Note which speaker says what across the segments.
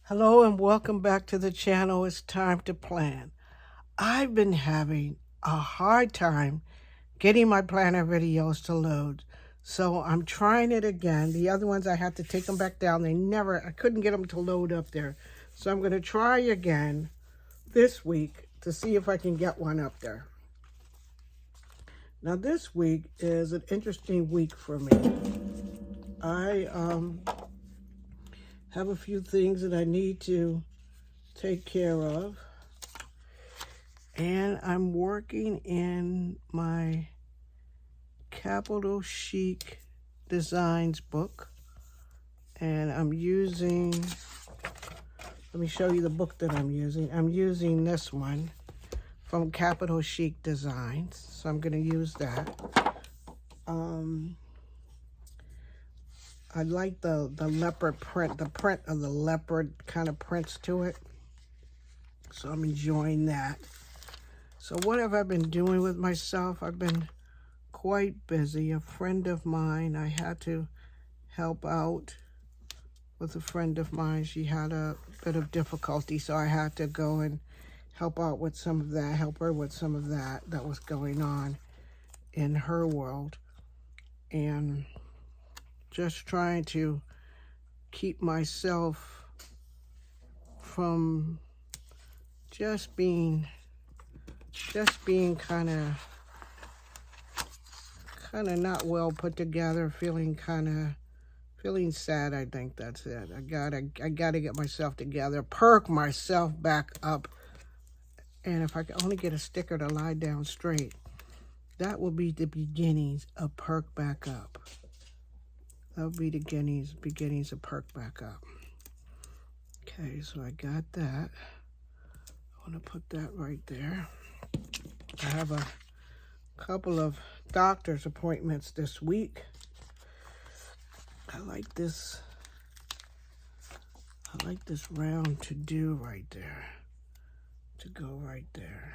Speaker 1: Hello and welcome back to the channel. It's time to plan. I've been having a hard time getting my planner videos to load. So I'm trying it again. The other ones I had to take them back down. I couldn't get them to load up there. So I'm going to try again this week to see if I can get one up there. Now this week is an interesting week for me. I have a few things that I need to take care of. And I'm working in my Capital Chic Designs book. And I'm using, let me show you the book that I'm using. I'm using this one from Capital Chic Designs. So I'm going to use that. I like the leopard print, the print of the leopard kind of prints to it. So I'm enjoying that. So what have I been doing with myself? I've been quite busy. A friend of mine, I had to help out with a friend of mine. She had a bit of difficulty, so I had to go and help out with some of that, help her with some of that was going on in her world. And just trying to keep myself from just being kind of not well put together, feeling sad. I think that's it. I gotta get myself together, perk myself back up. And if I could only get a sticker to lie down straight, that will be the beginnings of perk back up. That will be the beginnings of perk back up. Okay, so I got that. I want to put that right there. I have a couple of doctor's appointments this week. I like this round to do right there. To go right there.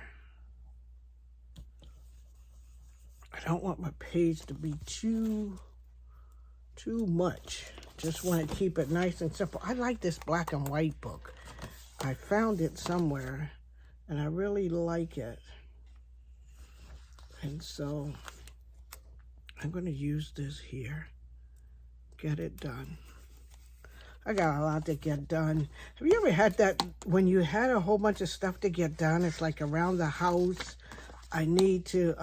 Speaker 1: I don't want my page to be too much. Just want to keep it nice and simple. I like this black and white book. I found it somewhere and I really like it. And so I'm going to use this here. Get it done. I got a lot to get done. Have you ever had that when you had a whole bunch of stuff to get done? It's like around the house. I need to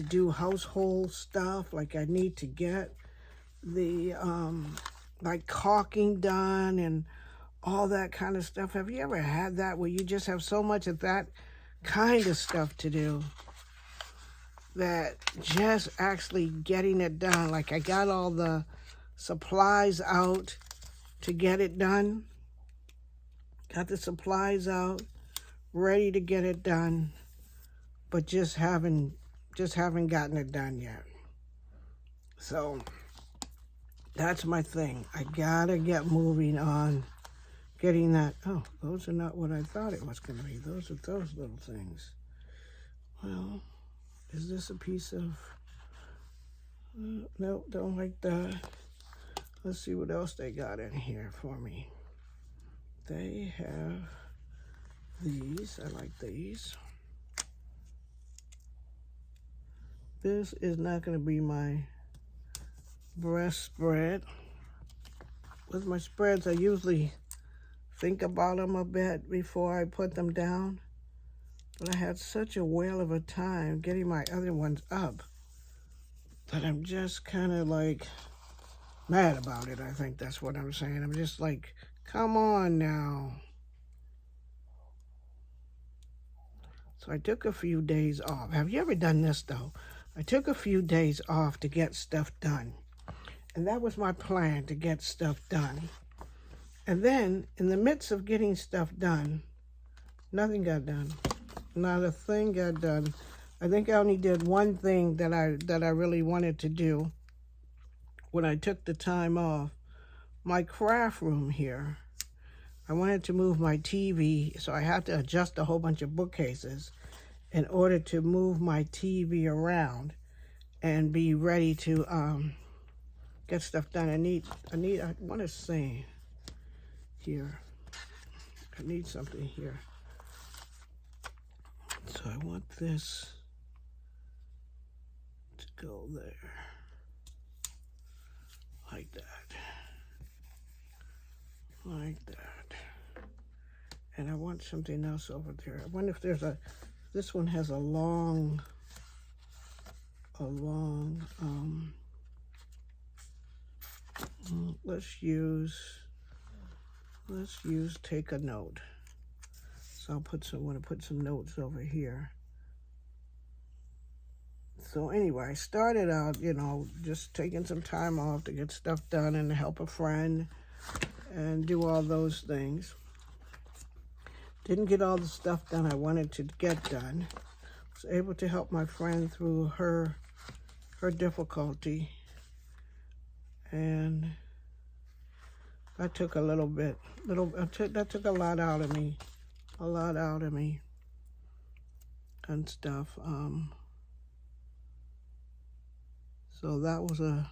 Speaker 1: do household stuff. Like I need to get the like caulking done and all that kind of stuff. Have you ever had that where you just have so much of that kind of stuff to do that just actually getting it done? Like I got all the supplies out to get it done. Got the supplies out, ready to get it done, but just haven't gotten it done yet. So that's my thing. I gotta get moving on getting that. Oh, those are not what I thought it was going to be. Those are those little things. Well, is this a piece of... no, don't like that. Let's see what else they got in here for me. They have these. I like these. This is not going to be my breast spread. With my spreads, I usually think about them a bit before I put them down. But I had such a whale of a time getting my other ones up that I'm just kind of like mad about it. I think that's what I'm saying. I'm just like, come on now. So I took a few days off. Have you ever done this though? I took a few days off to get stuff done. And that was my plan, to get stuff done. And then, in the midst of getting stuff done, nothing got done. Not a thing got done. I think I only did one thing that I really wanted to do when I took the time off. My craft room here. I wanted to move my TV, so I had to adjust a whole bunch of bookcases in order to move my TV around and be ready to get stuff done. I want to see. here. I need something here. So I want this to go there. Like that. Like that. And I want something else over there. I wonder if there's this one has a long, let's use take a note. So I want to put some notes over here. So anyway, I started out, just taking some time off to get stuff done and to help a friend and do all those things. Didn't get all the stuff done I wanted to get done. Was able to help my friend through her difficulty. And that took a little bit, that took a lot out of me. A lot out of me and stuff. So that was a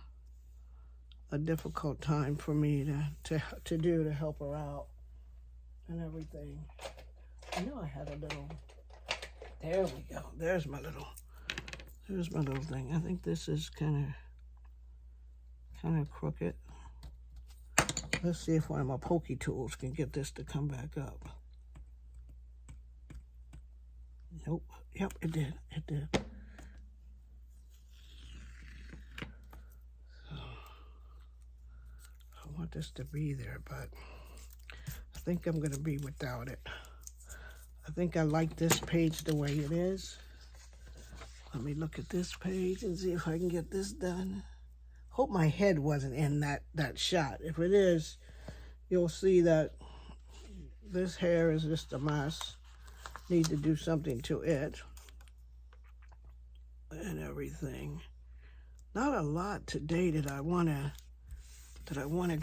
Speaker 1: difficult time for me to help her out and everything. I know I had a little, there we go. There's my little thing. I think this is kind of crooked. Let's see if one of my pokey tools can get this to come back up. Nope. Yep, it did. It did. So, I want this to be there, but I think I'm going to be without it. I think I like this page the way it is. Let me look at this page and see if I can get this done. Hope my head wasn't in that shot. If it is, you'll see that this hair is just a mess. Need to do something to it and everything. Not a lot today that I want to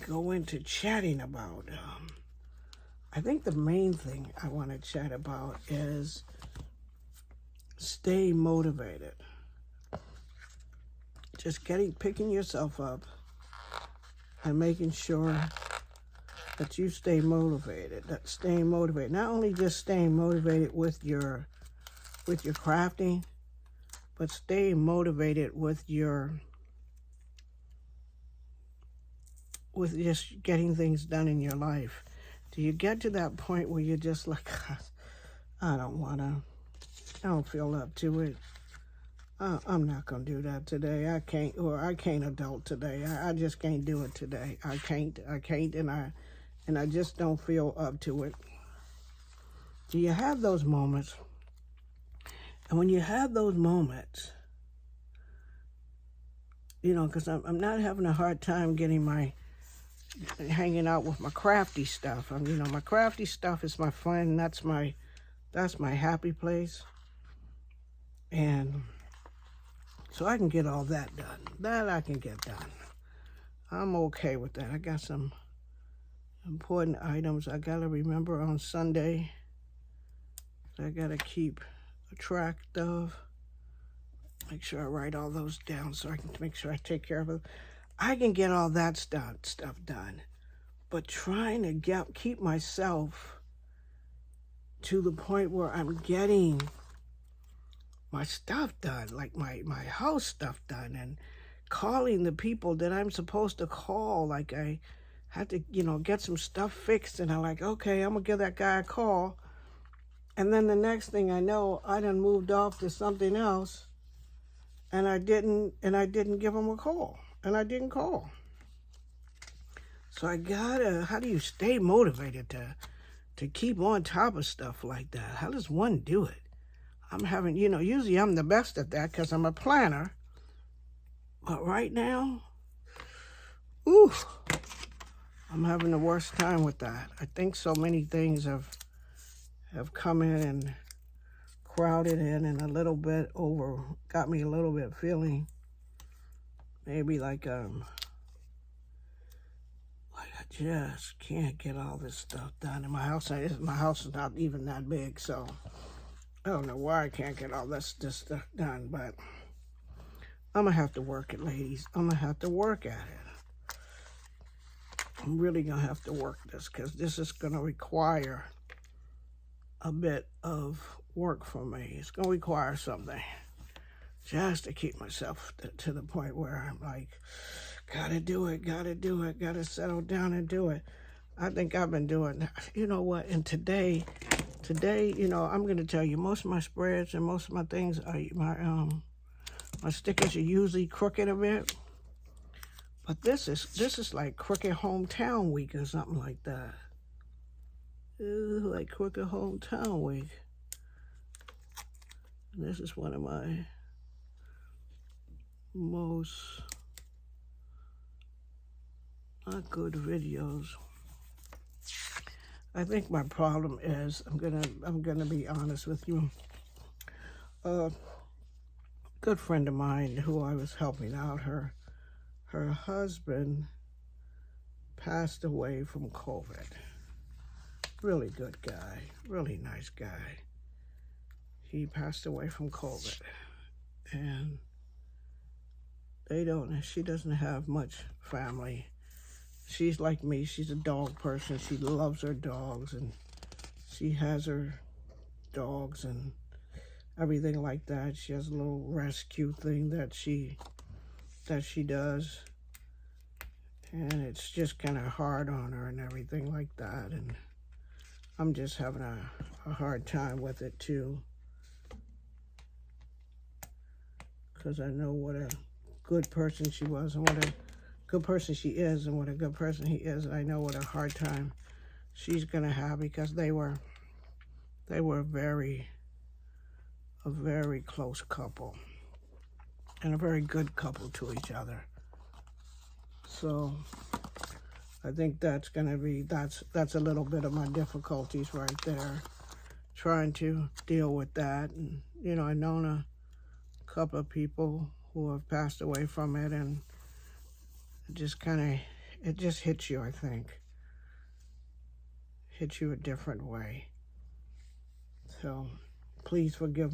Speaker 1: go into chatting about. I think the main thing I want to chat about is stay motivated. Just picking yourself up and making sure that you stay motivated. That staying motivated, not only just staying motivated with your crafting, but staying motivated with just getting things done in your life. Do you get to that point where you're just like, I don't feel up to it. I'm not going to do that today. I can't adult today. I just can't do it today. I can't, and I just don't feel up to it. Do you have those moments? And when you have those moments, because I'm not having a hard time hanging out with my crafty stuff. My crafty stuff is my fun. That's my happy place. And so I can get all that done. That I can get done. I'm okay with that. I got some important items I got to remember on Sunday. I got to keep a track of. Make sure I write all those down so I can make sure I take care of it. I can get all that stuff done. But trying to keep myself to the point where I'm getting my stuff done, like my house stuff done, and calling the people that I'm supposed to call. Like I had to, get some stuff fixed, and I'm like, okay, I'm gonna give that guy a call. And then the next thing I know, I done moved off to something else, and I didn't give him a call, and I didn't call. So how do you stay motivated to keep on top of stuff like that? How does one do it? I'm having, usually I'm the best at that because I'm a planner. But right now, I'm having the worst time with that. I think so many things have come in and crowded in and got me a little bit feeling maybe like I just can't get all this stuff done. And my house is not even that big, so I don't know why I can't get all this stuff done, but I'm going to have to work it, ladies. I'm going to have to work at it. I'm really going to have to work this because this is going to require a bit of work from me. It's going to require something just to keep myself to the point where I'm like, gotta do it, gotta settle down and do it. I think I've been doing, you know what, and today, you know, I'm going to tell you, most of my spreads and most of my things, my stickers are usually crooked a bit. But this is like Crooked Hometown Week or something like that. Like Crooked Hometown Week. And this is one of my most not good videos. I think my problem is, I'm gonna be honest with you. A good friend of mine who I was helping out, her husband passed away from COVID. Really good guy, really nice guy. He passed away from COVID, and she doesn't have much family. She's like me, she's a dog person. She loves her dogs, and she has her dogs and everything like that. She has a little rescue thing that she does. And it's just kind of hard on her and everything like that. And I'm just having a hard time with it too. Because I know what a good person she was and what a good person she is and what a good person he is. And I know what a hard time she's going to have because they were a very close couple and a very good couple to each other. So I think that's going to be, that's a little bit of my difficulties right there, trying to deal with that. And, you know, I've known a couple of people who have passed away from it, and it just hits you, I think. Hits you a different way. So please forgive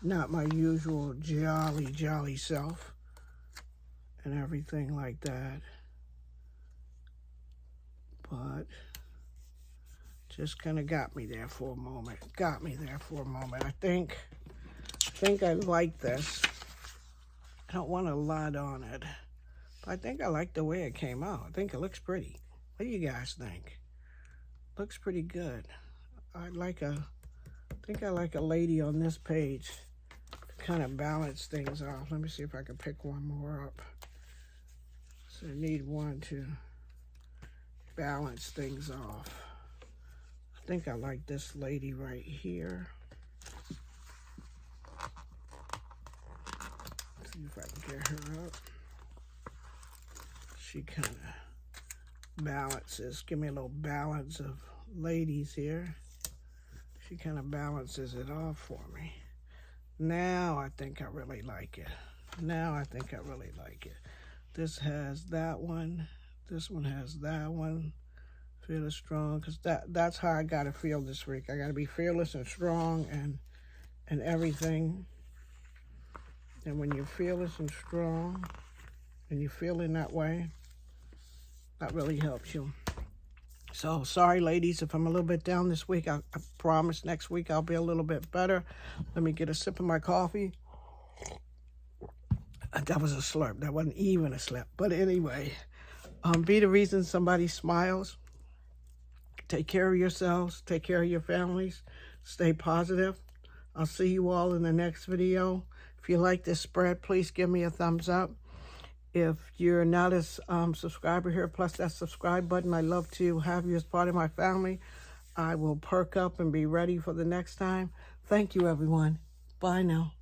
Speaker 1: not my usual jolly self and everything like that. But just kind of got me there for a moment. I think I like this. I don't want a lot on it, but I think I like the way it came out. I think it looks pretty. What do you guys think? Looks pretty good. I think I like a lady on this page to kind of balance things off. Let me see if I can pick one more up. So I need one to balance things off. I think I like this lady right here. Let's see if I can get her up. She kind of balances, give me a little balance of ladies here. She kind of balances it off for me. Now I think I really like it. This has that one. This one has that one. Feel it strong, because that's how I gotta feel this week. I gotta be fearless and strong and everything. And when you're fearless and strong and you feel in that way, that really helps you. So sorry, ladies, if I'm a little bit down this week. I promise next week I'll be a little bit better. Let me get a sip of my coffee. That was a slurp. That wasn't even a slip. But anyway, be the reason somebody smiles. Take care of yourselves. Take care of your families. Stay positive. I'll see you all in the next video. If you like this spread, please give me a thumbs up. If you're not a subscriber here, plus that subscribe button, I'd love to have you as part of my family. I will perk up and be ready for the next time. Thank you, everyone. Bye now.